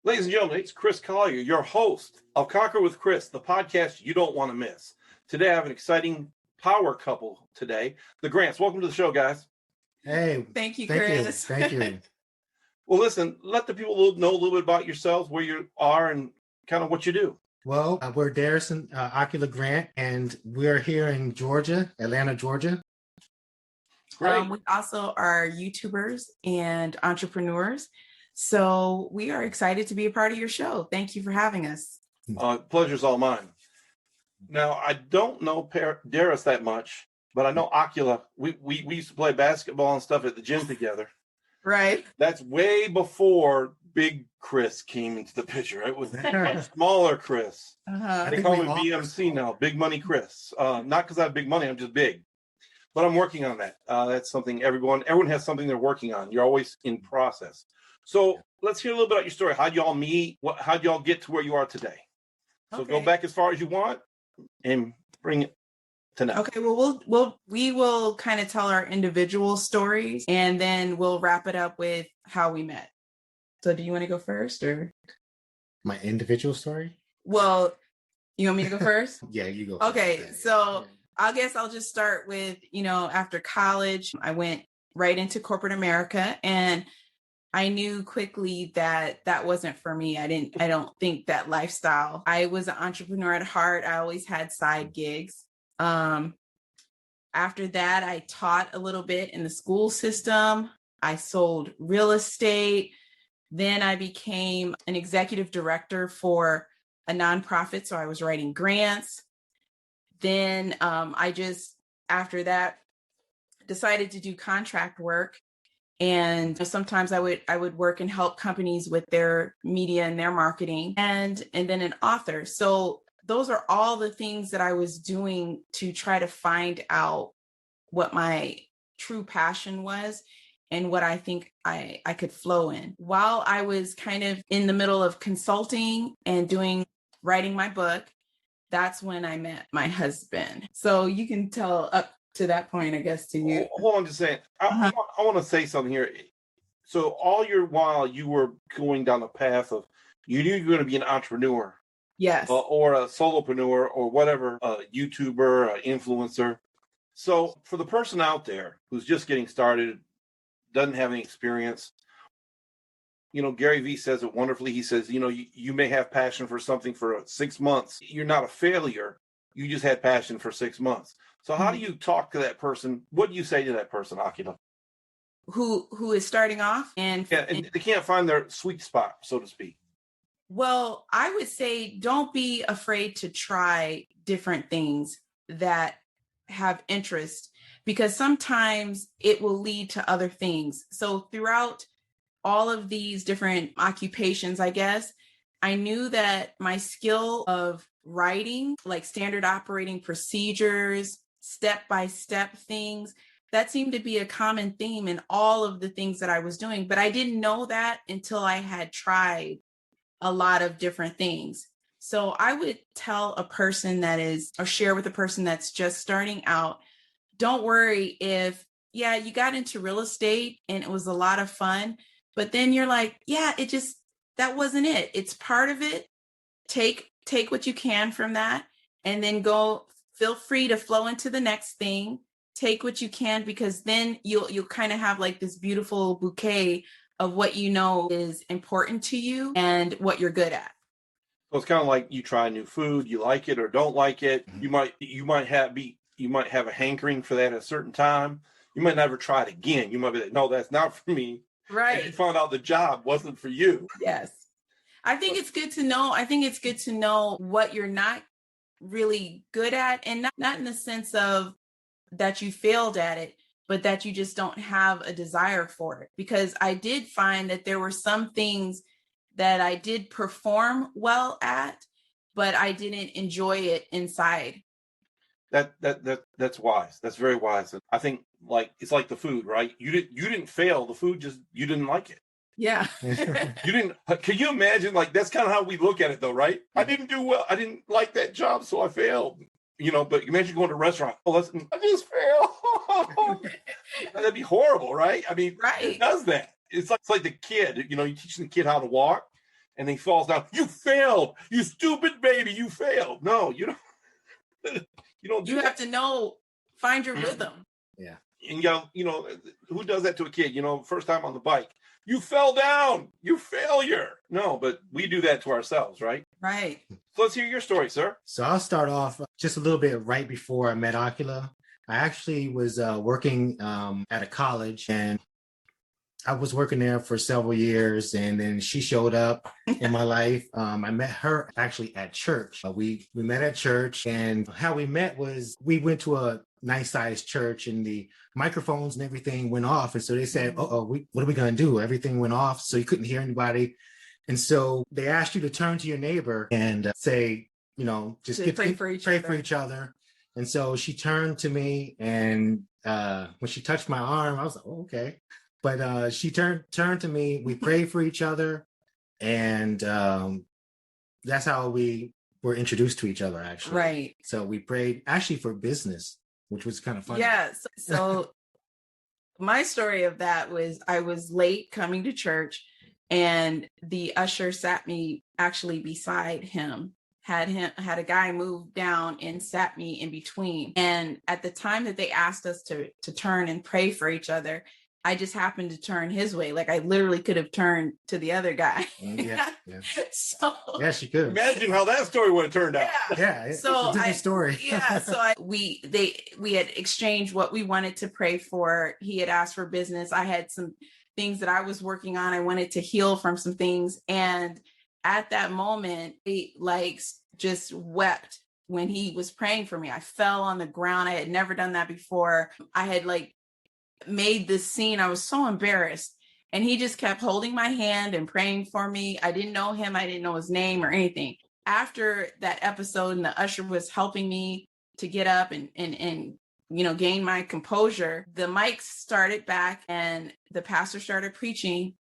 Ladies and gentlemen, it's Chris Collier, your host of Conquer with Chris, the podcast you don't want to miss. Today, I have an exciting power couple today, the Grants. Welcome to the show, guys. Hey. Thank you, Chris. Thank you. Well, listen, let the people know a little bit about yourselves, where you are, and kind of what you do. Well, we're Darris and Ocular Grant, and we're here in Georgia, Atlanta, Georgia. Great. We also are YouTubers and entrepreneurs. So we are excited to be a part of your show. Thank you for having us. Pleasure's all mine. Now, I don't know Darris that much, but I know Ocular. We used to play basketball and stuff at the gym together. Right. That's way before Big Chris came into the picture. It was smaller Chris. They call me BMC now, Big Money Chris. Not because I have big money, I'm just big. But I'm working on that. That's something everyone has something they're working on. You're always in process. So let's hear a little bit about your story. How'd y'all meet? How'd y'all get to where you are today? So Go back as far as you want and bring it to now. Okay, well, we will kind of tell our individual stories and then we'll wrap it up with how we met. So do you want to go first or? My individual story? Well, you want me to go first? Yeah, you go. Okay, first. so I guess I'll just start with, after college, I went right into corporate America and I knew quickly that wasn't for me. I don't think that lifestyle. I was an entrepreneur at heart. I always had side gigs. After that, I taught a little bit in the school system. I sold real estate. Then I became an executive director for a nonprofit. So I was writing grants. Then after that, decided to do contract work. And sometimes I would work and help companies with their media and their marketing and then an author. So those are all the things that I was doing to try to find out what my true passion was and what I think I could flow in. While I was kind of in the middle of consulting and writing my book, that's when I met my husband. So you can tell up to that point, I guess, to you. Hold on, just saying. I want to say something here. So all your while you were going down the path of, you knew you were going to be an entrepreneur. Yes. Or a solopreneur or whatever, a YouTuber, an influencer. So for the person out there who's just getting started, doesn't have any experience, Gary Vee says it wonderfully. He says, you may have passion for something for 6 months. You're not a failure. You just had passion for 6 months. So how do you talk to that person? What do you say to that person, Akila? Who is starting off and they can't find their sweet spot, so to speak. Well, I would say don't be afraid to try different things that have interest, because sometimes it will lead to other things. So throughout all of these different occupations, I guess, I knew that my skill of writing, like standard operating procedures, step-by-step things, that seemed to be a common theme in all of the things that I was doing. But I didn't know that until I had tried a lot of different things. So I would tell a person share with a person that's just starting out, don't worry if, you got into real estate and it was a lot of fun, but then you're like, that wasn't it. It's part of it. Take what you can from that and then feel free to flow into the next thing. Take what you can, because then you'll kind of have like this beautiful bouquet of what is important to you and what you're good at. So it's kind of like you try new food, you like it or don't like it. You might have a hankering for that at a certain time. You might never try it again. You might be like, no, that's not for me. Right. And you found out the job wasn't for you. Yes. I think it's good to know what you're not really good at, and not in the sense of that you failed at it, but that you just don't have a desire for it. Because I did find that there were some things that I did perform well at, but I didn't enjoy it inside. That's wise. That's very wise. I think it's like the food, right? You didn't fail. The food just, you didn't like it. Yeah. Can you imagine? That's kind of how we look at it though, right? I didn't do well. I didn't like that job, so I failed. But imagine going to a restaurant. Oh, I just failed. That'd be horrible, right? I mean, right. Who does that? It's like the kid, you're teaching the kid how to walk. and he falls down. You failed, you stupid baby, you failed. No, you don't. You have to know, find your rhythm. Yeah. And who does that to a kid? First time on the bike, you fell down, you failure. No, but we do that to ourselves, right? Right. So let's hear your story, sir. So I'll start off just a little bit right before I met Ocular. I actually was working at a college, and I was working there for several years, and then she showed up in my life. I met her actually at church. We met at church, and how we met was we went to a nice sized church, and the microphones and everything went off. And so they said, what are we going to do? Everything went off, so you couldn't hear anybody. And so they asked you to turn to your neighbor and say, just pray for each other. And so she turned to me, and when she touched my arm, I was like, oh, okay. But she turned to me. We prayed for each other, and that's how we were introduced to each other, actually. Right. So we prayed actually for business, which was kind of funny. Yeah. So my story of that was I was late coming to church, and the usher sat me actually beside him. Had a guy move down and sat me in between. And at the time that they asked us to turn and pray for each other, I just happened to turn his way. Like I literally could have turned to the other guy. Yeah. So yeah, she could. Imagine how that story would have turned out. Yeah. It's a different story. Yeah. So we had exchanged what we wanted to pray for. He had asked for business. I had some things that I was working on. I wanted to heal from some things. And at that moment, he just wept when he was praying for me. I fell on the ground. I had never done that before. I had made this scene. I was so embarrassed. And he just kept holding my hand and praying for me. I didn't know him. I didn't know his name or anything. After that episode, and the usher was helping me to get up and gain my composure, the mics started back and the pastor started preaching.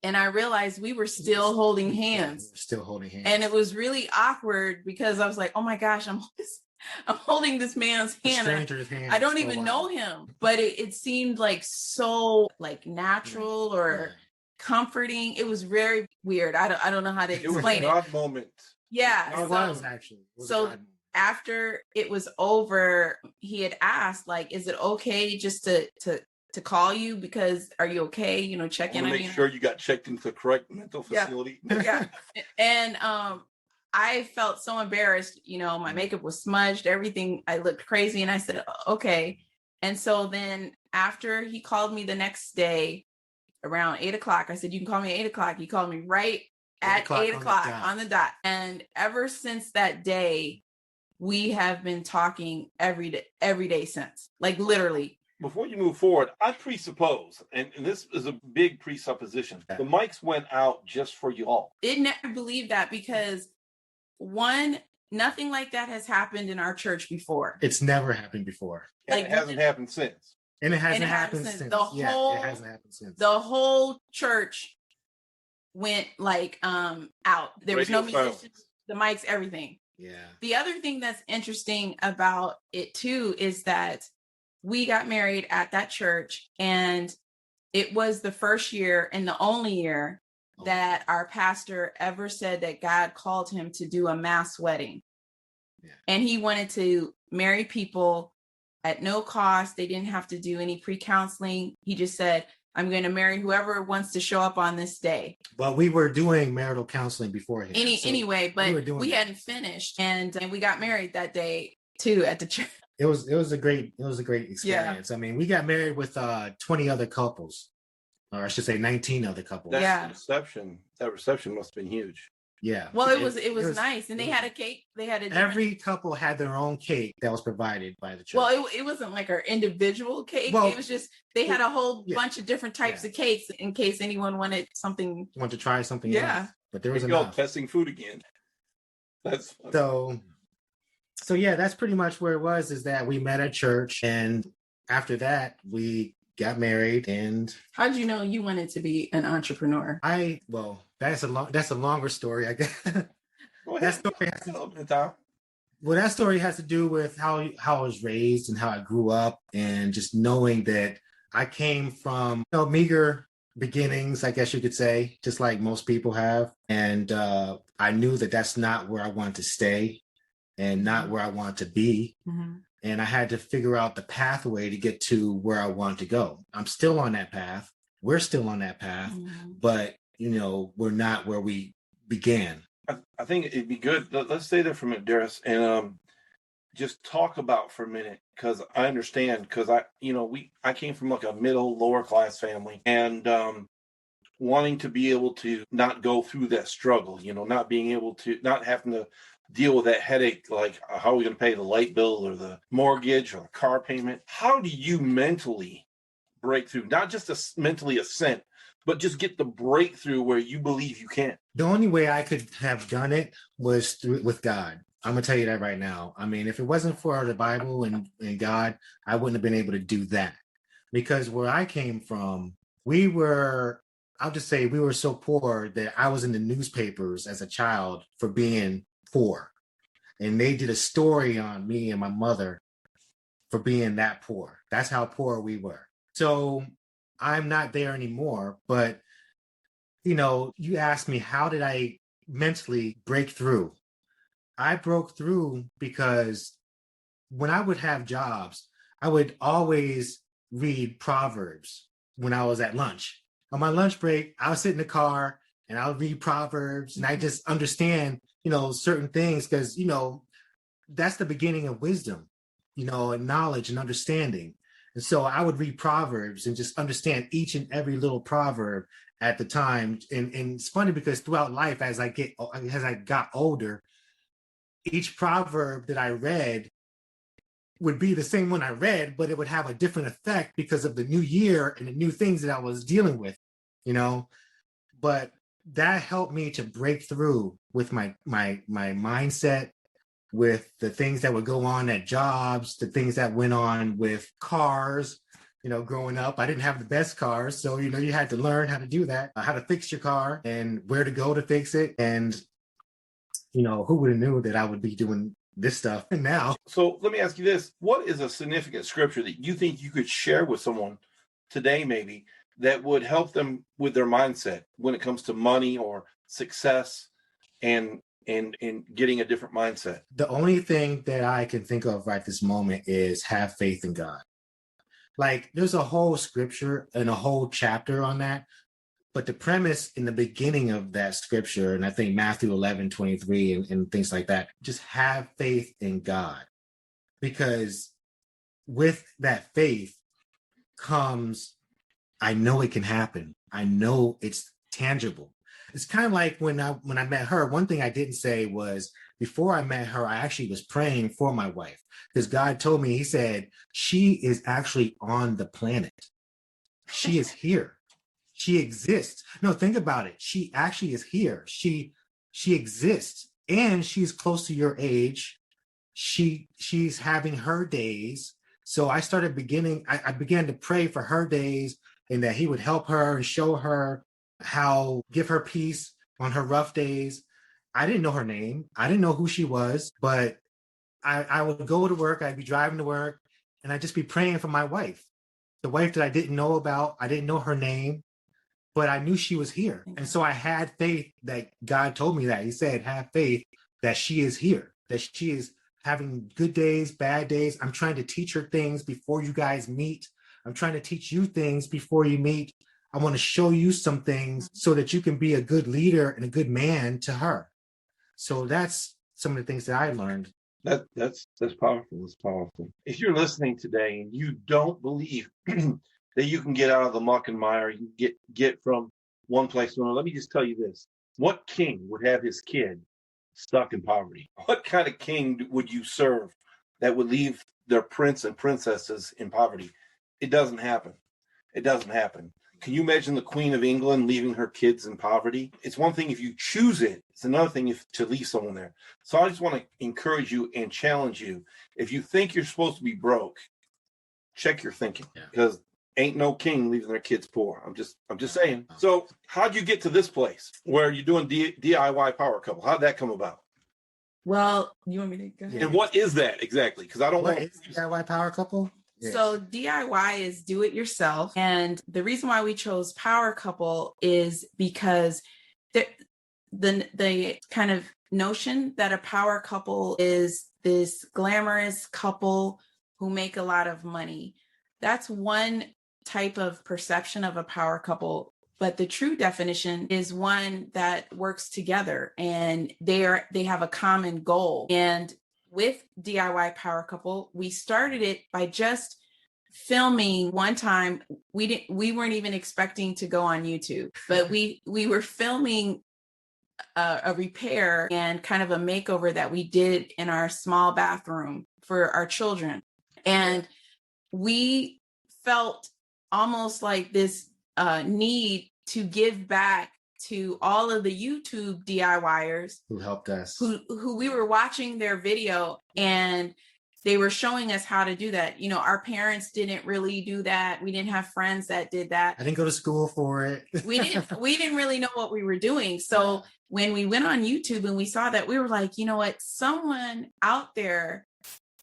And I realized we were still holding hands. Yeah, still holding hands. And it was really awkward because I was like, oh my gosh, I'm holding this man's hand. Stranger's hand. I don't even know him, but it seemed so natural or comforting. It was very weird. I don't know how to explain it. It was a God moment. Yeah. It was actually. After it was over, he had asked, is it okay just to call you, because are you okay? Check in on you. Make sure you got checked into the correct mental facility. Yeah. And I felt so embarrassed. My makeup was smudged, everything. I looked crazy, and I said, okay. And so then after he called me the next day around 8:00, I said, you can call me at 8:00. He called me right at 8:00 on the dot. And ever since that day, we have been talking every day since, literally. Before you move forward, I presuppose, and this is a big presupposition, the mics went out just for you all. Didn't believe that, because nothing like that has happened in our church before. It's never happened before. And it hasn't happened since. And it hasn't happened since. It hasn't happened since. The whole church went out. There was no musicians, the mics, everything. Yeah. The other thing that's interesting about it too is that we got married at that church, and it was the first year and the only year that our pastor ever said that God called him to do a mass wedding. Yeah. And he wanted to marry people at no cost. They didn't have to do any pre-counseling. He just said, I'm going to marry whoever wants to show up on this day. But we were doing marital counseling beforehand. Anyway, but we hadn't finished, and we got married that day too at the church. It was a great experience. Yeah. I mean, we got married with 20 other couples, or I should say 19 other couples. That reception must have been huge. Yeah. Well, it was nice, and they had a cake. They had every couple had their own cake that was provided by the church. Well, it wasn't like our individual cake. Well, it was just they had a whole bunch of different types of cakes in case anyone wanted to try something. else. But there was enough. Testing food again. That's funny. So yeah, that's pretty much where it was, is that we met at church, and after that we got married. And how'd you know you wanted to be an entrepreneur? That's a longer story, I guess. That story has to do with how I was raised and how I grew up, and just knowing that I came from meager beginnings, I guess you could say, just like most people have. And I knew that that's not where I wanted to stay and not where I want to be. Mm-hmm. And I had to figure out the pathway to get to where I want to go. I'm still on that path. We're still on that path, but, we're not where we began. I think it'd be good. Let's stay there for a minute, Darris, and just talk about for a minute, because I understand, because I came from like a middle, lower class family, and wanting to be able to not go through that struggle, not being able to, not having to deal with that headache, like how are we going to pay the light bill or the mortgage or the car payment. How do you mentally break through, not just mentally ascent, but just get the breakthrough where you believe you can? The only way I could have done it was with God. I'm going to tell you that right now. I mean, if it wasn't for the Bible and God, I wouldn't have been able to do that. Because where I came from, I'll just say we were so poor that I was in the newspapers as a child for being poor. And they did a story on me and my mother for being that poor. That's how poor we were. So I'm not there anymore. But, you asked me, how did I mentally break through? I broke through because when I would have jobs, I would always read Proverbs when I was at lunch. On my lunch break, I would sit in the car and I would read Proverbs, and I just understand, certain things, because, that's the beginning of wisdom, and knowledge and understanding. And so I would read Proverbs and just understand each and every little proverb at the time. And it's funny because throughout life, as I got older, each proverb that I read would be the same one I read, but it would have a different effect because of the new year and the new things that I was dealing with, But that helped me to break through with my mindset, with the things that would go on at jobs, the things that went on with cars. Growing up, I didn't have the best cars. So, you had to learn how to do that, how to fix your car and where to go to fix it. And who would have knew that I would be doing this stuff now? So let me ask you this. What is a significant scripture that you think you could share with someone today, maybe, that would help them with their mindset when it comes to money or success and getting a different mindset? The only thing that I can think of right this moment is have faith in God. Like, there's a whole scripture and a whole chapter on that. But the premise in the beginning of that scripture, and I think Matthew 11:23 and things like that, just have faith in God. Because with that faith comes, I know it can happen. I know it's tangible. It's kind of like when I met her, one thing I didn't say was, before I met her, I actually was praying for my wife. Because God told me, he said, she is actually on the planet. She is here. She exists. No, think about it. She actually is here. She exists, and she's close to your age. She's having her days. So I began to pray for her days, and that he would help her and show her how, give her peace on her rough days. I didn't know her name. I didn't know who she was, but I would go to work. I'd be driving to work, and I'd just be praying for my wife, the wife that I didn't know about. I didn't know her name, but I knew she was here. And so I had faith that God told me that. He said, have faith that she is here, that she is having good days, bad days. I'm trying to teach her things before you guys meet. I'm trying to teach you things before you meet. I want to show you some things so that you can be a good leader and a good man to her. So that's some of the things that I learned. That's powerful. That's powerful. If you're listening today and you don't believe that you can get out of the muck and mire, you get from one place to another, let me just tell you this. What king would have his kid stuck in poverty? What kind of king would you serve that would leave their prince and princesses in poverty? It doesn't happen. It doesn't happen. Can you imagine the Queen of England leaving her kids in poverty? It's one thing if you choose it. It's another thing to leave someone there. So I just want to encourage you and challenge you. If you think you're supposed to be broke, check your thinking, because ain't no king leaving their kids poor. I'm just saying. So how'd you get to this place where you're doing DIY power couple? How'd that come about? Well, you want me to go ahead? And what is that exactly? Because I don't What want is DIY power couple? Yes. So DIY is do it yourself. And the reason why we chose Power Couple is because the kind of notion that a power couple is this glamorous couple who make a lot of money. That's one type of perception of a power couple. But the true definition is one that works together and they have a common goal. And with DIY Power Couple, we started it by just filming one time. We weren't even expecting to go on YouTube, but we were filming a repair and kind of a makeover that we did in our small bathroom for our children. And we felt almost like this need to give back to all of the YouTube DIYers who helped us, who we were watching their video and they were showing us how to do that. You know, our parents didn't really do that. We didn't have friends that did that. I didn't go to school for it. we didn't really know what we were doing. So when we went on YouTube and we saw that, we were like, you know what, someone out there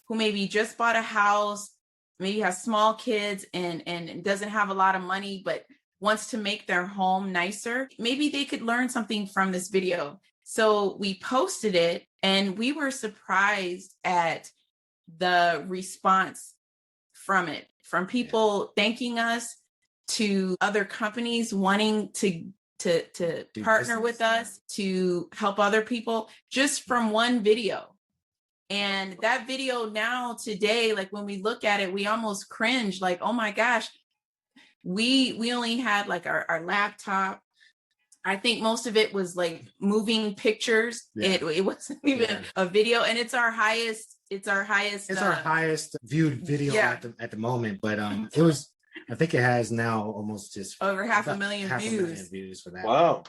who maybe just bought a house, maybe has small kids and doesn't have a lot of money, but wants to make their home nicer, maybe they could learn something from this video. So we posted it and we were surprised at the response from it, from people thanking us to other companies wanting to partner with us to help other people just from one video. And that video now today, like when we look at it, we almost cringe, like, oh my gosh, we only had like our laptop. I think most of it was like moving pictures. It wasn't even a video, and it's our highest viewed video at the moment. But it was, I think it has now almost just over half a million views for that. Wow,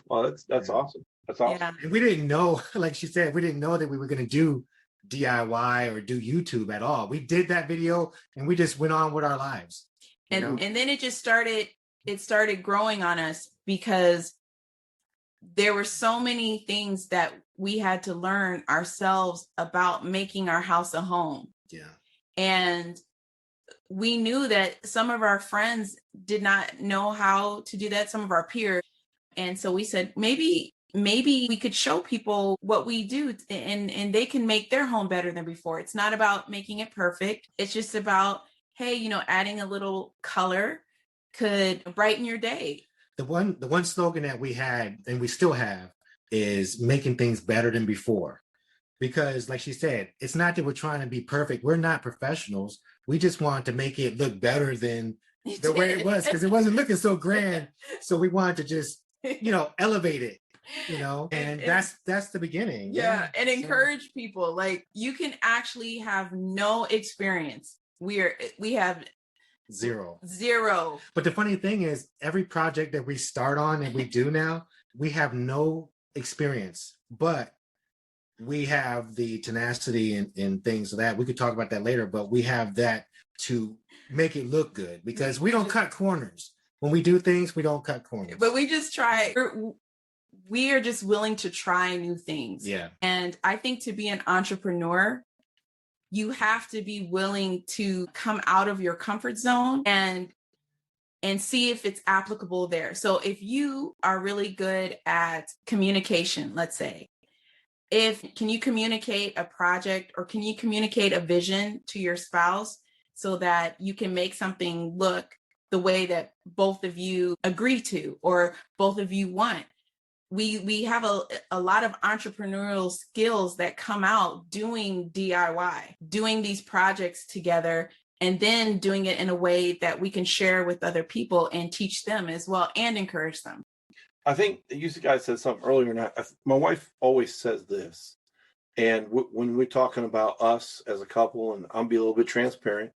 that's awesome. That's awesome. Yeah. And we didn't know, like she said, we didn't know that we were going to do DIY or do YouTube at all. We did that video and we just went on with our lives. And then it just started growing on us because there were so many things that we had to learn ourselves about making our house a home. Yeah. And we knew that some of our friends did not know how to do that, some of our peers. And so we said, maybe we could show people what we do and they can make their home better than before. It's not about making it perfect. It's just about, hey, you know, adding a little color could brighten your day. The one slogan that we had and we still have is making things better than before. Because like she said, it's not that we're trying to be perfect. We're not professionals. We just want to make it look better than the way it was, because it wasn't looking so grand. So we wanted to just, you know, elevate it, you know, and that's the beginning. Yeah. And encourage people. Like, you can actually have no experience. We have Zero. But the funny thing is, every project that we start on and we do now, we have no experience, but we have the tenacity and things of that. We could talk about that later, but we have that to make it look good because we don't cut corners. When we do things, we don't cut corners. But we just try. We are just willing to try new things. Yeah. And I think to be an entrepreneur, you have to be willing to come out of your comfort zone and see if it's applicable there. So if you are really good at communication, let's say, can you communicate a project or can you communicate a vision to your spouse so that you can make something look the way that both of you agree to or both of you want? We have a lot of entrepreneurial skills that come out doing DIY, doing these projects together, and then doing it in a way that we can share with other people and teach them as well and encourage them. I think you guys said something earlier, and my wife always says this, and when we're talking about us as a couple, and I'll be a little bit transparent,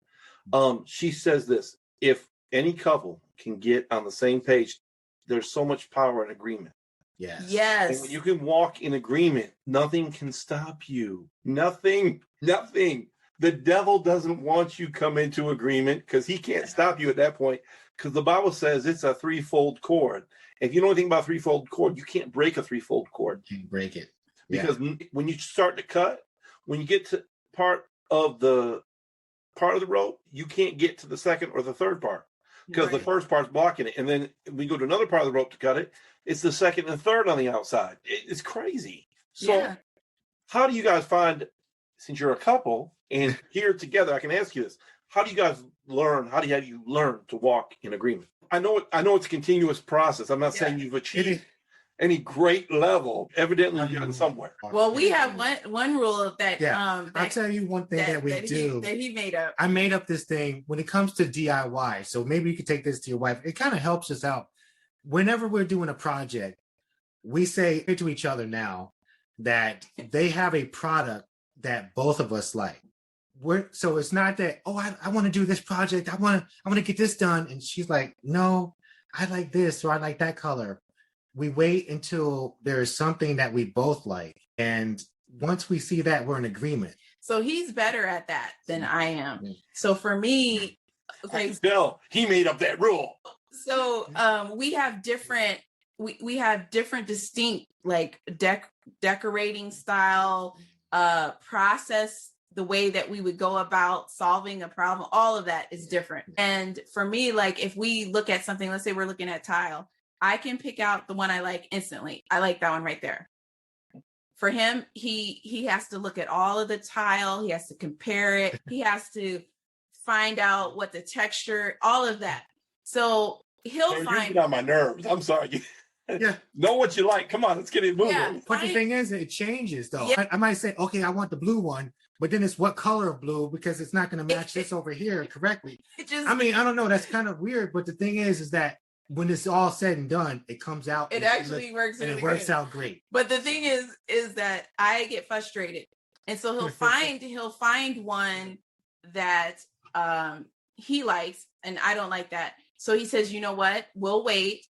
she says this: if any couple can get on the same page, there's so much power in agreement. Yes. And when you can walk in agreement, nothing can stop you. Nothing. The devil doesn't want you to come into agreement because he can't stop you at that point, because the Bible says it's a threefold cord. If you know anything about threefold cord, you can't break a threefold cord. You can't break it. Because when you start to cut, when you get to part of the part of the rope, you can't get to the second or the third part because the first part's blocking it. And then we go to another part of the rope to cut it. It's the second and third on the outside. It's crazy. So how do you guys find, since you're a couple and here together, I can ask you this. How do you guys learn? How do you learn to walk in agreement? I know it's a continuous process. I'm not saying you've achieved any great level. Evidently, you've gotten somewhere. Well, we have one rule that I'll tell you one thing that we do. That he made up. I made up this thing when it comes to DIY. So maybe you could take this to your wife. It kind of helps us out. Whenever we're doing a project, we say to each other now that they have a product that both of us like. So it's not that, I want to do this project. I want to get this done. And she's like, no, I like this or I like that color. We wait until there's something that we both like. And once we see that, we're in agreement. So he's better at that than I am. So for me, Bill, he made up that rule. So we have different distinct like decorating style, process. The way that we would go about solving a problem, all of that is different. And for me, like if we look at something, let's say we're looking at tile, I can pick out the one I like instantly. I like that one right there. For him, he has to look at all of the tile. He has to compare it. He has to find out what the texture, all of that. So he'll find on my nerves. I'm sorry. Know what you like. Come on, let's get it moving. Yeah, but the thing is, it changes though. Yeah. I might say, okay, I want the blue one, but then it's what color of blue because it's not going to match this over here correctly. I don't know. That's kind of weird. But the thing is that when it's all said and done, it comes out. It actually works. And it works out great. But the thing is that I get frustrated, and so he'll find one that he likes, and I don't like that. So he says, you know what? We'll wait.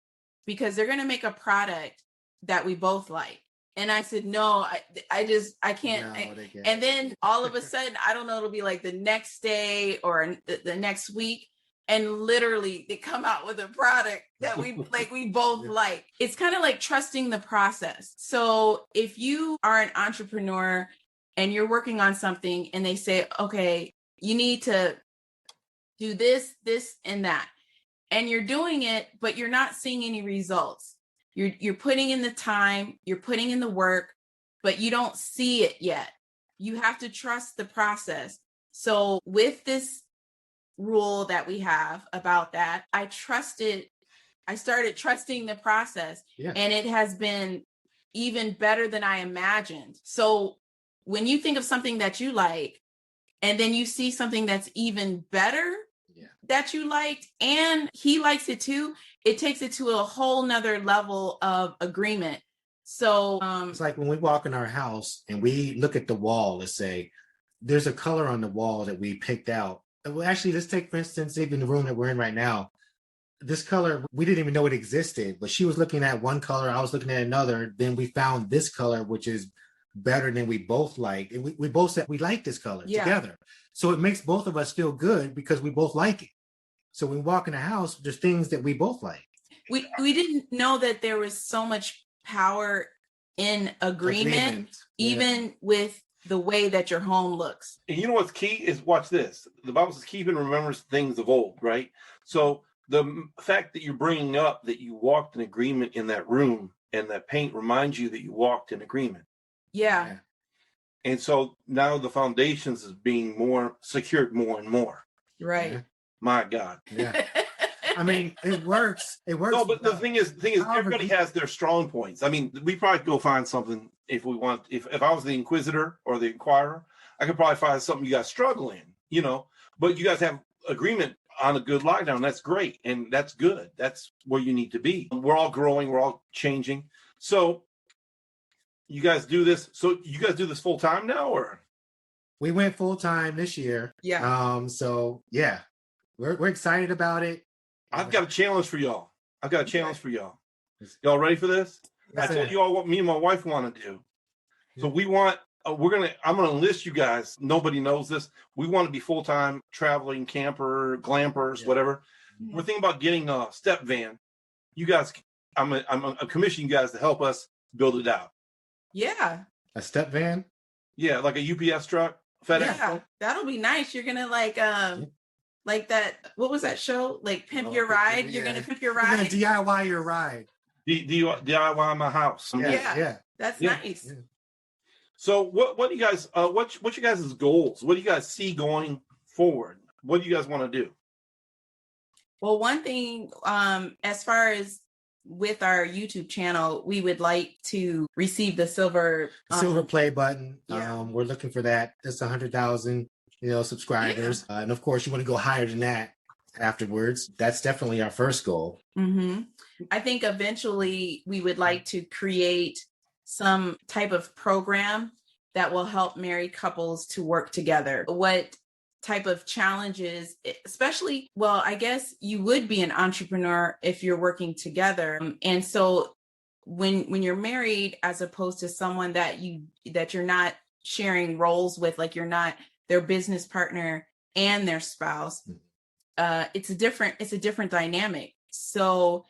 Because they're going to make a product that we both like. And I said, no, I can't. No, and then all of a sudden, I don't know, it'll be like the next day or the next week. And literally they come out with a product that we both like. It's kind of like trusting the process. So if you are an entrepreneur and you're working on something and they say, okay, you need to do this, and that. And you're doing it, but you're not seeing any results. You're putting in the time, you're putting in the work, but you don't see it yet. You have to trust the process. So with this rule that we have about that, I started trusting the process, and it has been even better than I imagined. So when you think of something that you like, and then you see something that's even better, that you liked and he likes it too, it takes it to a whole nother level of agreement. So it's like when we walk in our house and we look at the wall, let's say there's a color on the wall that we picked out. Well, actually, let's take, for instance, even the room that we're in right now. This color, we didn't even know it existed, but she was looking at one color, I was looking at another. Then we found this color, which is better than we both like. And we both said we like this color together. So it makes both of us feel good because we both like it. So when we walk in the house, there's things that we both like. We didn't know that there was so much power in agreement. Even with the way that your home looks. And you know what's key is, watch this. The Bible says keep and remembers things of old, right? So the fact that you're bringing up that you walked in agreement in that room and that paint reminds you that you walked in agreement. Yeah. And so now the foundations is being more secured more and more. Right. Yeah. My God. Yeah. I mean, it works. It works. No, but the thing is, everybody has their strong points. I mean, we probably go find something if we want. If I was the inquisitor or the inquirer, I could probably find something you guys struggle in, But you guys have agreement on a good lockdown. That's great. And that's good. That's where you need to be. We're all growing. We're all changing. So you guys do this. So you guys do this full time now, or? We went full time this year. Yeah. So yeah, we're excited about it. I've got a challenge for y'all. Y'all ready for this? I told you all what me and my wife want to do. So we want, I'm going to enlist you guys. Nobody knows this. We want to be full-time traveling camper, glampers, whatever. We're thinking about getting a step van. You guys, I'm commissioning you guys to help us build it out. Yeah. A step van? Yeah, like a UPS truck. FedEx. Yeah, that'll be nice. You're gonna like that. What was that show? Like Pimp Your Ride. You're gonna pimp your ride. You're gonna DIY your ride. DIY my house. Yeah. That's nice. Yeah. So what do you guys what's your guys' goals? What do you guys see going forward? What do you guys want to do? Well, one thing, as far as with our YouTube channel, we would like to receive the silver play button. Yeah. We're looking for that. That's 100,000, subscribers. Yeah. And of course, you want to go higher than that afterwards. That's definitely our first goal. Mm-hmm. I think eventually we would like to create some type of program that will help married couples to work together. What type of challenges, especially, well, I guess you would be an entrepreneur if you're working together. And so when you're married, as opposed to someone that you're not sharing roles with, like you're not their business partner and their spouse, it's a different dynamic. So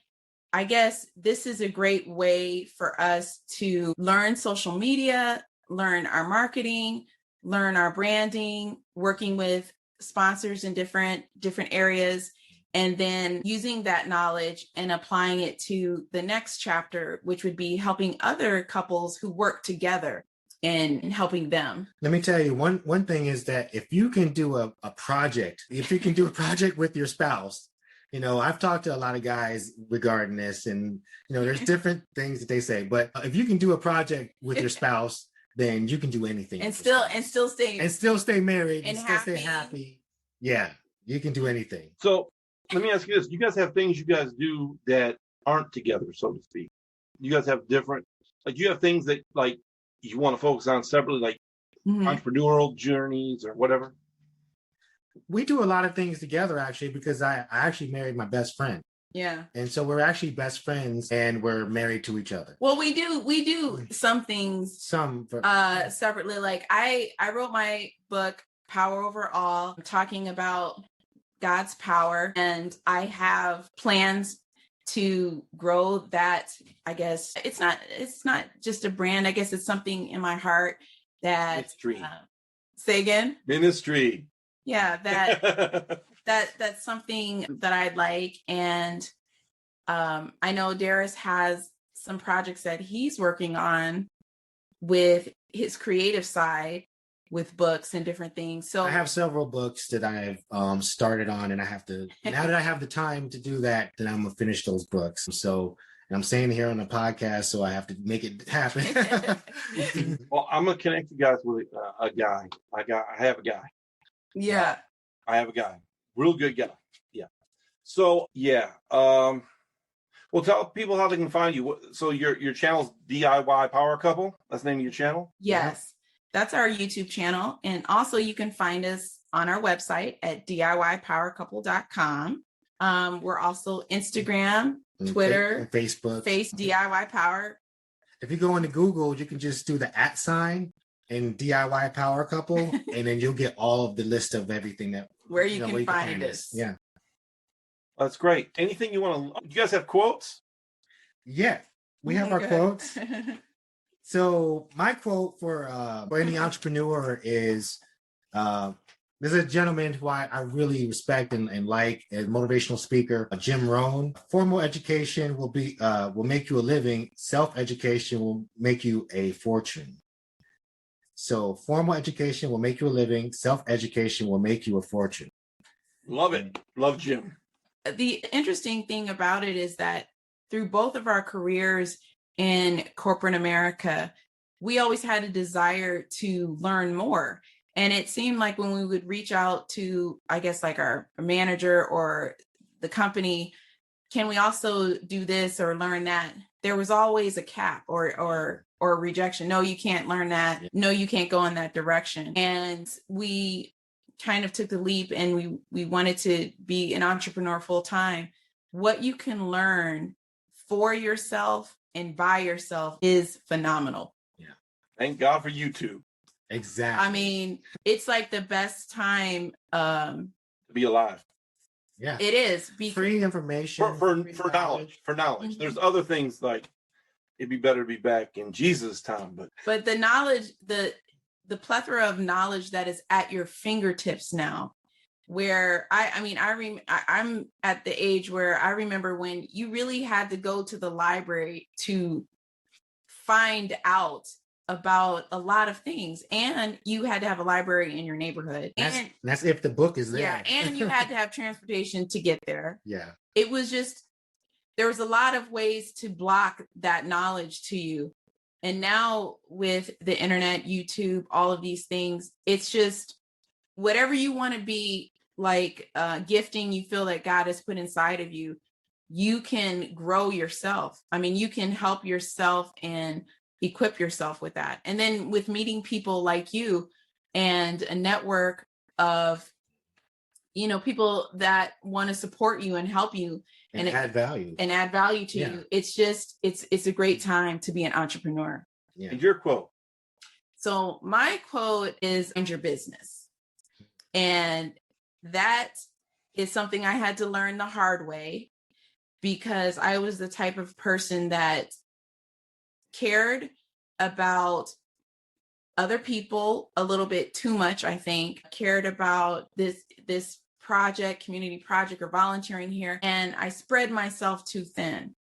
I guess this is a great way for us to learn social media, learn our marketing, learn our branding, working with sponsors in different areas, and then using that knowledge and applying it to the next chapter, which would be helping other couples who work together and helping them. Let me tell you, one thing is that if you can do a project with your spouse, I've talked to a lot of guys regarding this, and there's different things that they say, but if you can do a project with your spouse, then you can do anything and still stay married and still stay happy. Yeah, you can do anything. So let me ask you this: you guys have things you guys do that aren't together, so to speak. You guys have different, you have things that you want to focus on separately, like entrepreneurial journeys or whatever. We do a lot of things together, actually, because I actually married my best friend. Yeah. And so we're actually best friends, and we're married to each other. Well, we do some things separately. Like I wrote my book, Power Over All, talking about God's power, and I have plans to grow that. I guess it's not just a brand. I guess it's something in my heart that ministry. Say again? Ministry. Yeah, that's something that I'd like. And I know Darris has some projects that he's working on with his creative side, with books and different things. So I have several books that I've started on, and I have to, now that I have the time to do that, then I'm gonna finish those books. So, and I'm saying here on the podcast, so I have to make it happen. Well, I'm gonna connect you guys with a guy. I have a guy. Yeah. I have a guy. Real good guy. Yeah. So yeah. Well, tell people how they can find you. So your channel's DIY Power Couple. That's the name of your channel? Yes. That's our YouTube channel. And also you can find us on our website at DIYpowercouple.com. We're also Instagram, Twitter, and Facebook. DIY Power. If you go into Google, you can just do the @sign and DIY Power Couple, and then you'll get all of the list of everything that where you can find us. Yeah. That's great. Anything you want to, you guys have quotes? Yeah, we have our quotes. So my quote for any entrepreneur is, there's a gentleman who I really respect and like, a motivational speaker, Jim Rohn. Formal education will make you a living. Self-education will make you a fortune. So formal education will make you a living. Self-education will make you a fortune. Love it. Love Jim. The interesting thing about it is that through both of our careers in corporate America, we always had a desire to learn more. And it seemed like when we would reach out to, I guess, like our manager or the company, can we also do this or learn that? There was always a cap or rejection. No, you can't learn that. No, you can't go in that direction. And we kind of took the leap, and we wanted to be an entrepreneur full time. What you can learn for yourself and by yourself is phenomenal. Yeah. Thank God for YouTube. Exactly. I mean, it's like the best time to be alive. Yeah. It is. Free information. For knowledge. For knowledge. Mm-hmm. There's other things like it'd be better to be back in Jesus' time, but the knowledge, the plethora of knowledge that is at your fingertips now. Where I'm at the age where I remember when you really had to go to the library to find out about a lot of things, and you had to have a library in your neighborhood. That's if the book is there. Yeah, and you had to have transportation to get there. Yeah. It was just, there was a lot of ways to block that knowledge to you. And now with the internet, YouTube, all of these things, it's just whatever you want to be, like gifting you feel that God has put inside of you, you can grow yourself. I mean, you can help yourself and equip yourself with that. And then with meeting people like you and a network of, people that want to support you and help you and add value to you. It's just, it's a great time to be an entrepreneur. Yeah. And your quote? So my quote is, mind your business. And that is something I had to learn the hard way, because I was the type of person that cared about other people a little bit too much, I think, cared about this project, community project, or volunteering here, and I spread myself too thin.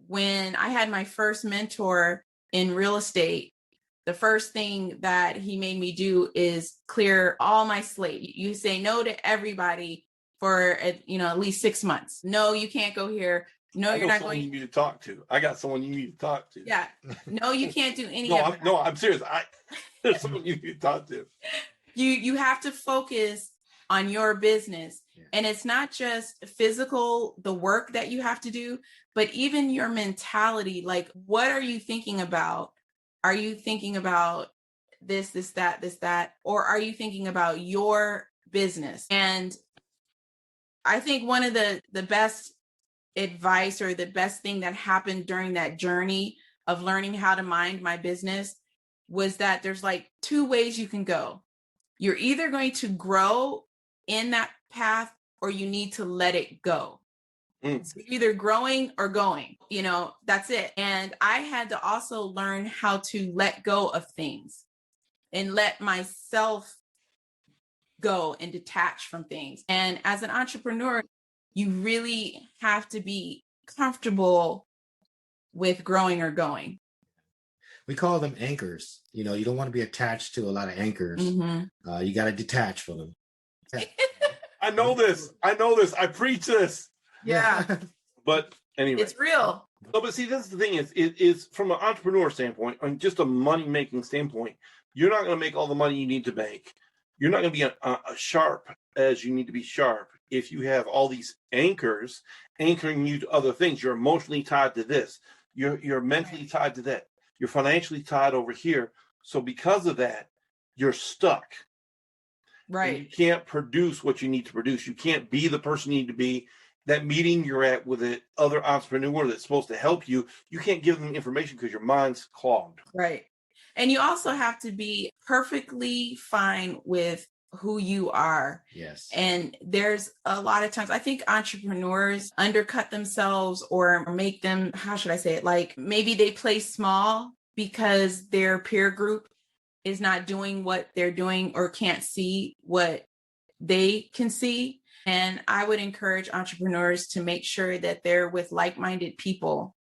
When I had my first mentor in real estate, the first thing that he made me do is clear all my slate. You say no to everybody for at least 6 months. No, you can't go here. No, you're not going. You need to talk to. I got someone you need to talk to. Yeah. No, you can't do any of that. I'm serious. There's someone you need to talk to. You have to focus on your business. Yeah. And it's not just physical, the work that you have to do, but even your mentality. Like, what are you thinking about? Are you thinking about this, that, or are you thinking about your business? And I think one of the best advice, or the best thing that happened during that journey of learning how to mind my business, was that there's like 2 ways you can go. You're either going to grow in that path, or you need to let it go. So you're either growing or going, that's it. And I had to also learn how to let go of things and let myself go and detach from things. And as an entrepreneur, you really have to be comfortable with growing or going. We call them anchors. You don't want to be attached to a lot of anchors. Mm-hmm. You got to detach from them. Yeah. I know this. I preach this. Yeah. But anyway. It's real. No, but see, this is the thing is from an entrepreneur standpoint, and just a money-making standpoint, you're not going to make all the money you need to make. You're not going to be as sharp as you need to be sharp if you have all these anchors anchoring you to other things. You're emotionally tied to this. You're mentally tied to that. You're financially tied over here. So because of that, you're stuck. Right. And you can't produce what you need to produce. You can't be the person you need to be. That meeting you're at with the other entrepreneur that's supposed to help you, you can't give them information because your mind's clogged. Right. And you also have to be perfectly fine with who you are. Yes. And there's a lot of times I think entrepreneurs undercut themselves, or make them, how should I say it? Like, maybe they play small because their peer group is not doing what they're doing, or can't see what they can see. And I would encourage entrepreneurs to make sure that they're with like-minded people.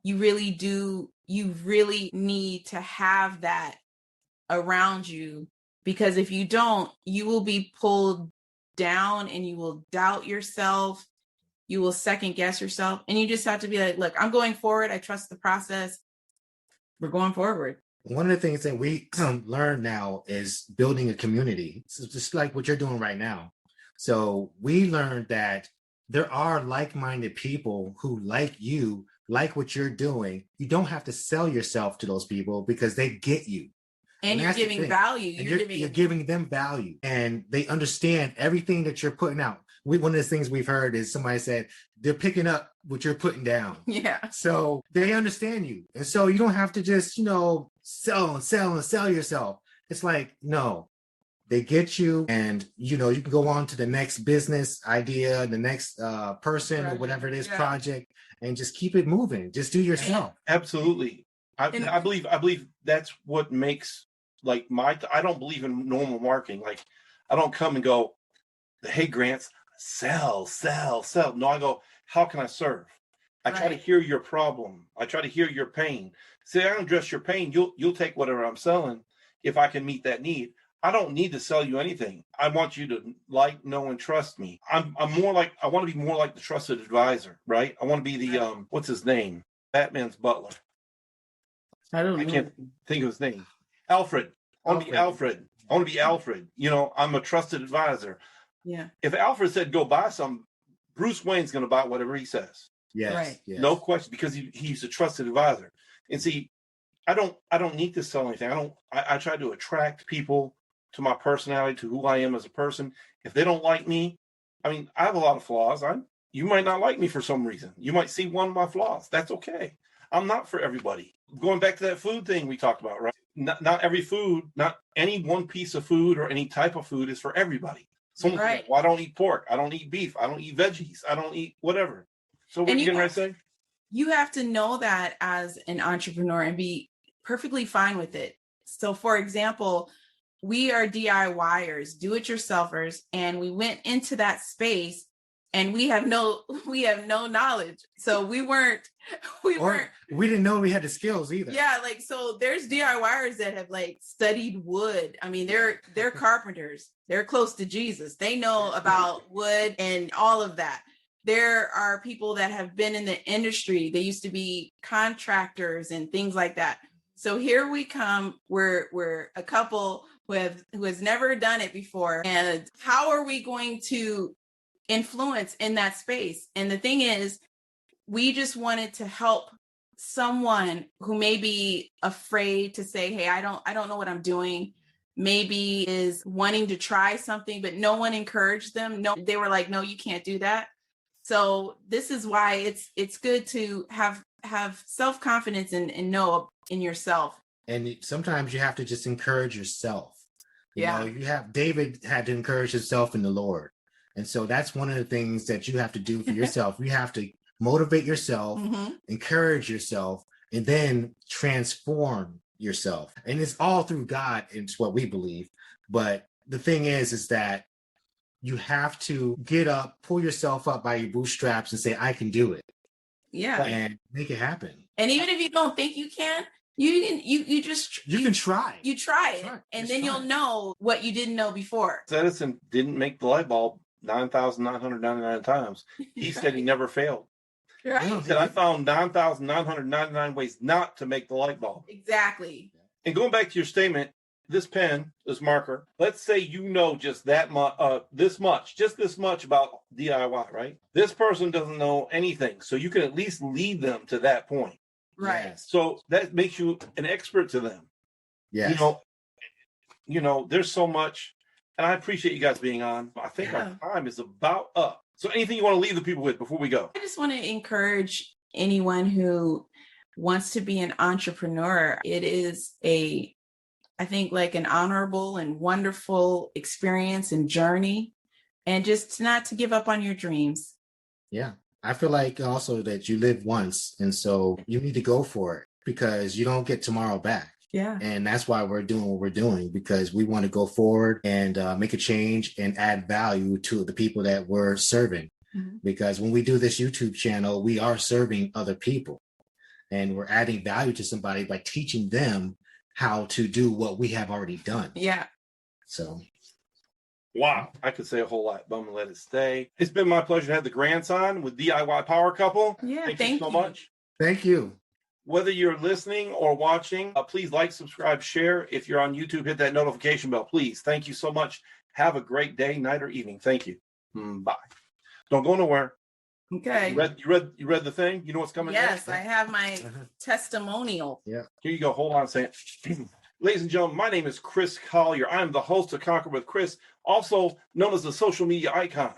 You really need to have that around you, because if you don't, you will be pulled down and you will doubt yourself. You will second guess yourself, and you just have to be like, look, I'm going forward. I trust the process. We're going forward. One of the things that we learn now is building a community. It's just like what you're doing right now. So we learned that there are like-minded people who like you, like what you're doing. You don't have to sell yourself to those people because they get you. And you're giving value. You're giving them value, and they understand everything that you're putting out. One of the things we've heard is somebody said they're picking up what you're putting down. Yeah. So they understand you. And so you don't have to just, sell yourself. It's like, no, they get you, and, you can go on to the next business idea, the next person, project, or whatever it is, project, and just keep it moving. Just do yourself. Absolutely. I believe that's what makes like I don't believe in normal marketing. Like I don't come and go, hey Grants, sell. No, I go, how can I serve? I try to hear your problem. I try to hear your pain. See, I don't address your pain. You'll take whatever I'm selling if I can meet that need. I don't need to sell you anything. I want you to like, know, and trust me. I'm more like, I want to be more like the trusted advisor, right? I want to be the what's his name? Batman's butler. I can't think of his name. Alfred. I want to be Alfred. I want to be Alfred. You know, I'm a trusted advisor. Yeah. If Alfred said go buy some, Bruce Wayne's going to buy whatever he says. Yes. Right. Yes. No question, because he's a trusted advisor. And see, I don't need to sell anything. I try to attract people to my personality, to who I am as a person. If they don't like me, I mean, I have a lot of flaws. You might not like me for some reason. You might see one of my flaws. That's okay. I'm not for everybody. Going back to that food thing we talked about, right? Not every food, not any one piece of food or any type of food is for everybody. Someone's like, well, I don't eat pork. I don't eat beef. I don't eat veggies. I don't eat whatever. So what are you going to say? You have to know that as an entrepreneur and be perfectly fine with it. So for example, we are DIYers, do-it-yourselfers, and we went into that space and we have no knowledge. So we didn't know we had the skills either. Yeah, like, so there's DIYers that have like studied wood. I mean, they're carpenters. They're close to Jesus. They know about wood and all of that. There are people that have been in the industry. They used to be contractors and things like that. So here we come. We're a couple who has never done it before. And how are we going to influence in that space? And the thing is, we just wanted to help someone who may be afraid to say, hey, I don't know what I'm doing. Maybe is wanting to try something, but no one encouraged them. No, they were like, no, you can't do that. So this is why it's good to have self-confidence and know in yourself. And sometimes you have to just encourage yourself. You know, David had to encourage himself in the Lord. And so that's one of the things that you have to do for yourself. You have to motivate yourself, encourage yourself, and then transform yourself. And it's all through God. It's what we believe. But the thing is that you have to get up, pull yourself up by your bootstraps and say, I can do it. Yeah. And make it happen. And even if you don't think you can, you can try. You try it. And then you'll know what you didn't know before. Edison didn't make the light bulb 9,999 times. He said he never failed. Right. He said, I found 9,999 ways not to make the light bulb. Exactly. And going back to your statement, this pen, this marker, let's say you know just that much, this much about DIY, right? This person doesn't know anything. So you can at least lead them to that point. Right. Yes. So that makes you an expert to them. Yes. You know, there's so much, and I appreciate you guys being on. I think our time is about up. So anything you want to leave the people with before we go? I just want to encourage anyone who wants to be an entrepreneur. It is I think like an honorable and wonderful experience and journey, and just not to give up on your dreams. Yeah. I feel like also that you live once, and so you need to go for it because you don't get tomorrow back. Yeah. And that's why we're doing what we're doing, because we want to go forward and make a change and add value to the people that we're serving. Because when we do this YouTube channel, we are serving other people and we're adding value to somebody by teaching them how to do what we have already done. Yeah. So. Wow. I could say a whole lot, but I'm going to let it stay. It's been my pleasure to have the Grants on with DIY Power Couple. Yeah. Thank you so much. Thank you. Whether you're listening or watching, please like, subscribe, share. If you're on YouTube, hit that notification bell, please. Thank you so much. Have a great day, night, or evening. Thank you. Bye. Don't go nowhere. Okay. You read the thing? You know what's coming Yes, next? I have my testimonial. Yeah. Here you go. Hold on a second. Ladies and gentlemen, my name is Chris Collier. I'm the host of Conquer with Chris, also known as the social media icon.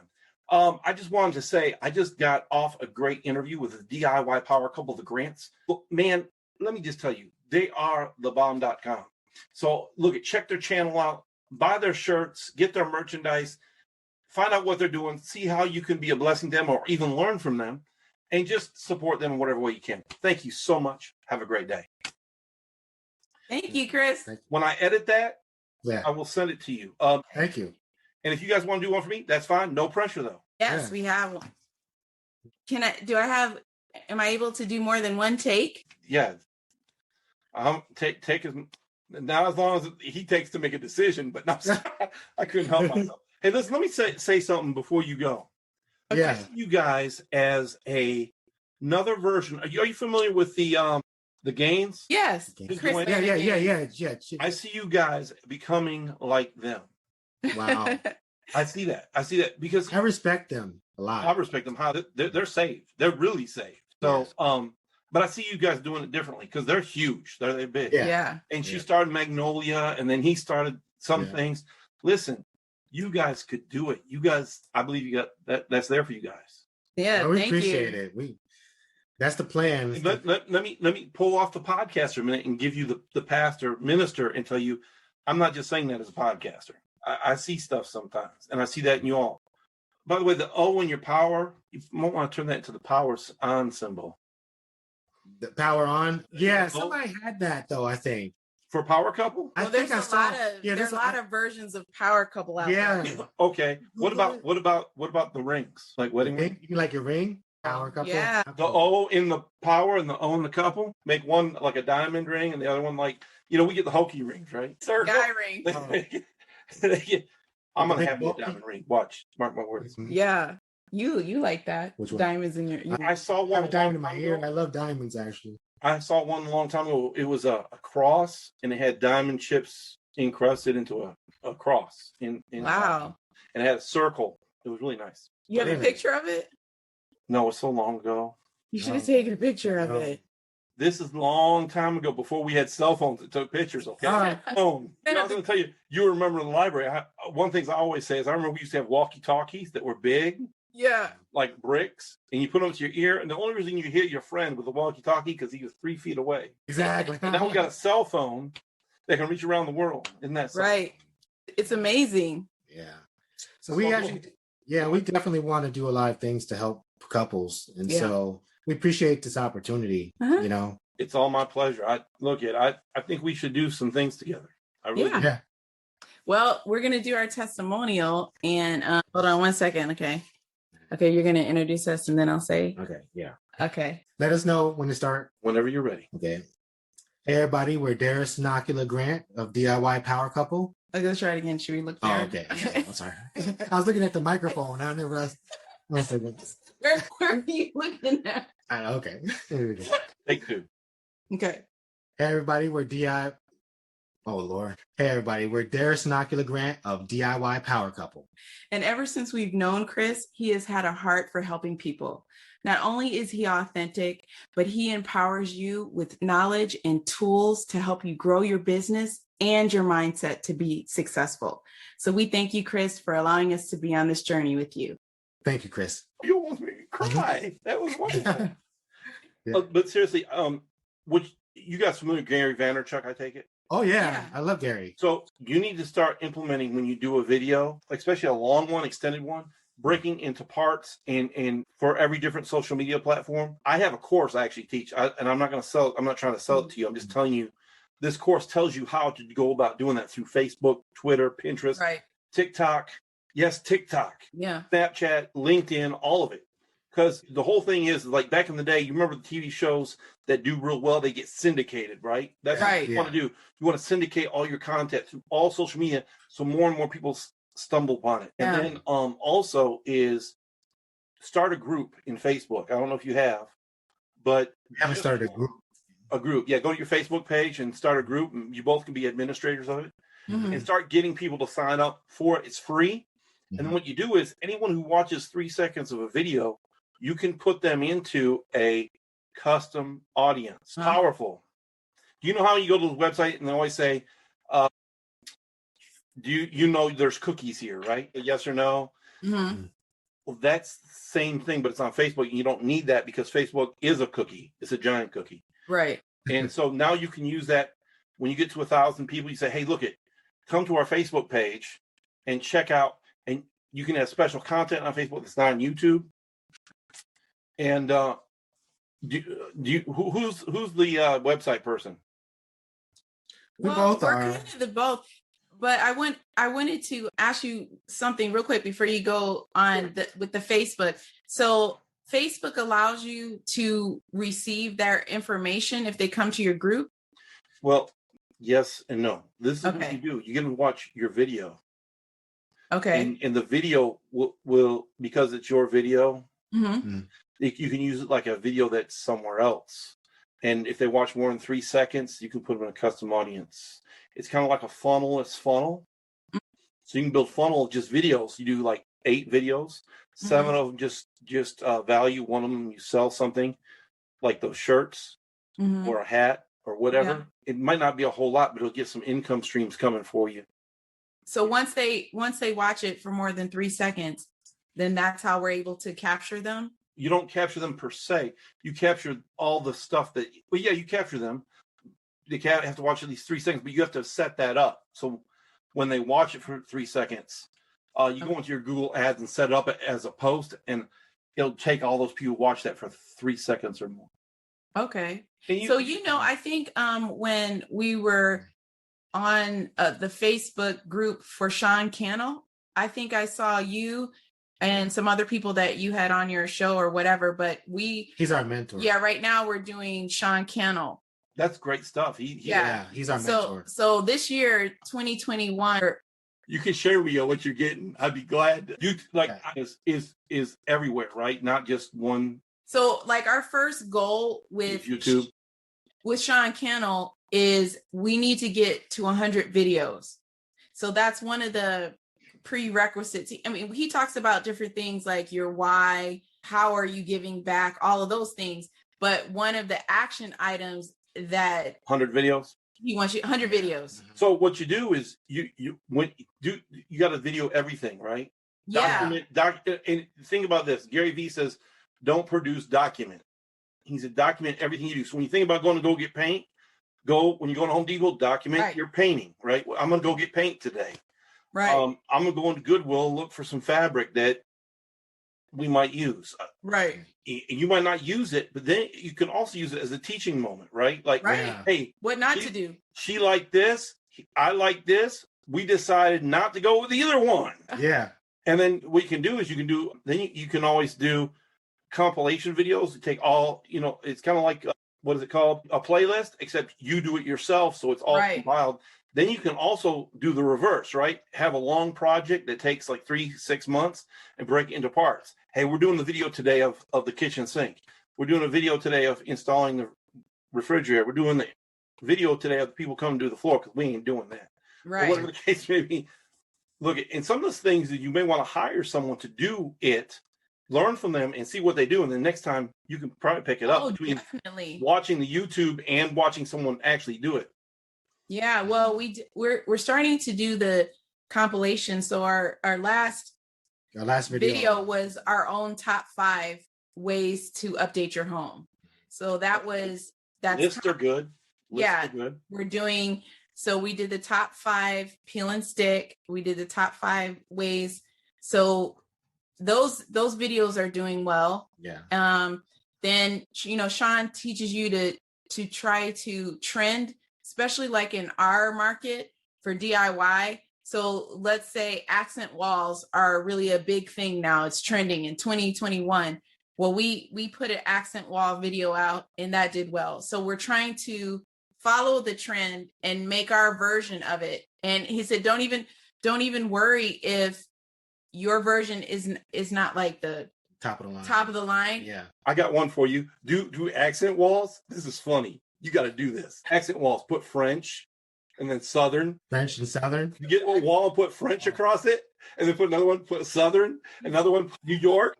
I just wanted to say, I just got off a great interview with the DIY Power Couple, the Grants. Look, man, let me just tell you, they are thebomb.com. So check their channel out, buy their shirts, get their merchandise, find out what they're doing, see how you can be a blessing to them or even learn from them, and just support them in whatever way you can. Thank you so much. Have a great day. Thank you, Chris. When I edit that, Yeah. I will send it to you. Thank you. And if you guys want to do one for me, that's fine. No pressure though. Yes, we have one. Am I able to do more than one take? Yeah. Take as now as long as he takes to make a decision, but no, I couldn't help myself. Hey, listen, let me say something before you go. Yeah. I see you guys as another version. Are you familiar with the Gaines? Yes. Chris, Yeah. I see you guys becoming like them. Wow. I see that because I respect them a lot. I respect them. How they're saved. They're really saved. So, but I see you guys doing it differently because they're huge. They're big. Yeah. And she started Magnolia, and then he started some things. Listen, you guys could do it. You guys, I believe you got that. That's there for you guys. Yeah, we appreciate it. That's the plan. Let me pull off the podcaster a minute and give you the pastor minister and tell you, I'm not just saying that as a podcaster. I see stuff sometimes, and I see that in you all. By the way, the O in your power, you might want to turn that into the power on symbol. The power on? Yeah, somebody had that though, I think. For power couple? Well, there's a lot of versions of power couple out there. Okay. What about the rings? Like wedding ring? You like your ring? Power couple? Yeah. The O in the power and the O in the couple. Make one like a diamond ring and the other one like, we get the hokey rings, right? Guy ring. I'm gonna have a diamond ring. Watch. Mark my words. Yeah. You like that. Which one? Diamonds in your I saw one. I have a diamond in my ear. I love diamonds actually. I saw one a long time ago. It was a cross and it had diamond chips encrusted into a cross. Wow. And it had a circle. It was really nice. You have a picture of it? No, it's so long ago. You should have taken a picture of it. This is a long time ago before we had cell phones that took pictures. Okay. I was going to tell you, you remember in the library. One thing I always say is I remember we used to have walkie-talkies that were big. Yeah. Like bricks. And you put them to your ear. And the only reason you hear your friend with a walkie-talkie because he was 3 feet away. Exactly. And now we got a cell phone that can reach around the world. Isn't that something? Right. It's amazing. Yeah. So we definitely want to do a lot of things to help couples. And so we appreciate this opportunity, It's all my pleasure. I think we should do some things together. I really do. Yeah. Well, we're going to do our testimonial and hold on one second. Okay, you're going to introduce us and then I'll say. Okay, yeah. Okay. Let us know when to start. Whenever you're ready. Okay. Hey, everybody. We're Darris and Ocular Grant of DIY Power Couple. Okay, let's try it again. Should we look there? Oh, okay. I'm sorry. I was looking at the microphone. I didn't realize. One second. Where are you looking at? Okay. There we go. Take two. Okay. Hey, everybody. We're Oh, Lord. Hey, everybody. We're Darris and Ocular Grant of DIY Power Couple. And ever since we've known Chris, he has had a heart for helping people. Not only is he authentic, but he empowers you with knowledge and tools to help you grow your business and your mindset to be successful. So we thank you, Chris, for allowing us to be on this journey with you. Thank you, Chris. You almost made me cry. That was wonderful. But seriously, you guys familiar with Gary Vaynerchuk, I take it? Oh, yeah. I love Gary. So you need to start implementing when you do a video, especially a long one, extended one, breaking into parts and for every different social media platform. I have a course I actually teach, and I'm not going to sell it. I'm not trying to sell it to you. I'm just telling you, this course tells you how to go about doing that through Facebook, Twitter, Pinterest, TikTok. Yes, TikTok. Yeah. Snapchat, LinkedIn, all of it. Because the whole thing is, like back in the day, you remember the TV shows that do real well, they get syndicated, right? That's what you want to do. You want to syndicate all your content through all social media so more and more people stumble upon it. Yeah. And then also is start a group in Facebook. I don't know if you have, but We haven't started a group. A group. Yeah, go to your Facebook page and start a group. And you both can be administrators of it. Mm-hmm. And start getting people to sign up for it. It's free. Mm-hmm. And then what you do is anyone who watches 3 seconds of a video, you can put them into a custom audience. Powerful. Do you know how you go to the website and they always say, do you know there's cookies here, right? Yes or no? Mm-hmm. Well, that's the same thing, but it's on Facebook. And you don't need that because Facebook is a cookie. It's a giant cookie. Right. And so now you can use that when you get to 1,000 people. You say, hey, come to our Facebook page and check out. And you can have special content on Facebook that's not on YouTube. And who's the website person? We both we're are. kind of the both. But I wanted to ask you something real quick before you go on with the Facebook. So Facebook allows you to receive their information if they come to your group? Well, yes and no. This is what you do. You get to watch your video. Okay. And the video will, because it's your video, Mm-hmm. you can use it like a video that's somewhere else. And if they watch more than 3 seconds, you can put them in a custom audience. It's kind of like a funnel-less funnel. So you can build funnel just videos. You do like 8 videos, 7 of them just value. One of them you sell something like those shirts or a hat or whatever. Yeah. It might not be a whole lot, but it'll get some income streams coming for you. So once they watch it for more than 3 seconds, then that's how we're able to capture them. You don't capture them per se. You capture all the stuff that, well, yeah, you capture them. They have to watch at least 3 seconds, but you have to set that up. So when they watch it for 3 seconds, you go into your Google Ads and set it up as a post, and it'll take all those people who watch that for 3 seconds or more. Okay. So, I think when we were on the Facebook group for Sean Cannell, I think I saw you and some other people that you had on your show or whatever, but he's our mentor. Yeah, right now we're doing Sean Cannell. That's great stuff. He's our mentor. So this year, 2021, you can share with me what you're getting. I'd be glad. Is everywhere, right? Not just one. So like our first goal with YouTube, with Sean Cannell is we need to get to 100 videos. So that's one of the prerequisites. I mean, he talks about different things like your why, how are you giving back, all of those things. But one of the action items that 100 videos. He wants you 100 videos. So what you do is you got to video everything, right? Yeah. And think about this. Gary Vee says, don't produce, document. He said, document everything you do. So when you think about going to go get paint, when you go to Home Depot, document your painting, right? I'm going to go get paint today. Right. I'm going to go into Goodwill and look for some fabric that we might use. Right. You might not use it, but then you can also use it as a teaching moment, right? Like, hey, what not to do. She liked this. I like this. We decided not to go with either one. Yeah. And then what you can do is you can always do compilation videos. You take all, it's kind of like, what is it called? A playlist, except you do it yourself. So it's all compiled. Then you can also do the reverse, right? Have a long project that takes like 3-6 months and break it into parts. Hey, we're doing the video today of the kitchen sink. We're doing a video today of installing the refrigerator. We're doing the video today of the people coming to the floor because we ain't doing that. Right. Or whatever the case may be. Look, and some of those things that you may want to hire someone to do it, learn from them and see what they do. And then next time you can probably pick it up between watching the YouTube and watching someone actually do it. Yeah, well, we're starting to do the compilation. So our last video was our own top 5 ways to update your home. So that's lists are good. We're doing. So we did the top 5 peel and stick. We did the top 5 ways. So those videos are doing well. Yeah. Then Sean teaches you to try to trend, especially like in our market for DIY. So let's say accent walls are really a big thing now. It's trending in 2021. Well, we put an accent wall video out and that did well. So we're trying to follow the trend and make our version of it. And he said, don't even worry if your version is not like the top of the line. Yeah. I got one for you. Do accent walls. This is funny. You got to do this. Accent walls, put French and then Southern. French and Southern. You get a wall and put French across it, and then put another one, put Southern, another one, New York.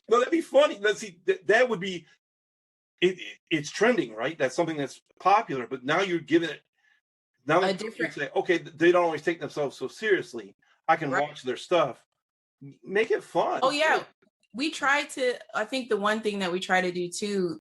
No, that'd be funny. Let's see, that would be, it's trending, right? That's something that's popular, but now you're giving it, now that you say, okay, they don't always take themselves so seriously. I can watch their stuff. Make it fun. Oh, yeah. We try to, I think the one thing that we try to do too,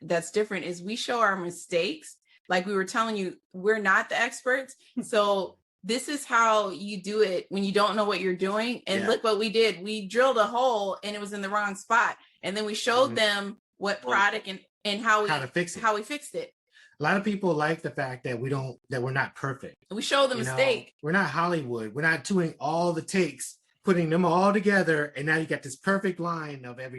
that's different is we show our mistakes. Like we were telling you, we're not the experts. So this is how you do it when you don't know what you're doing. And look what we did. We drilled a hole and it was in the wrong spot. And then we showed them what product and how we fixed it. A lot of people like the fact that we're not perfect. We show the mistake. We're not Hollywood. We're not doing all the takes, putting them all together, and now you got this perfect line of every.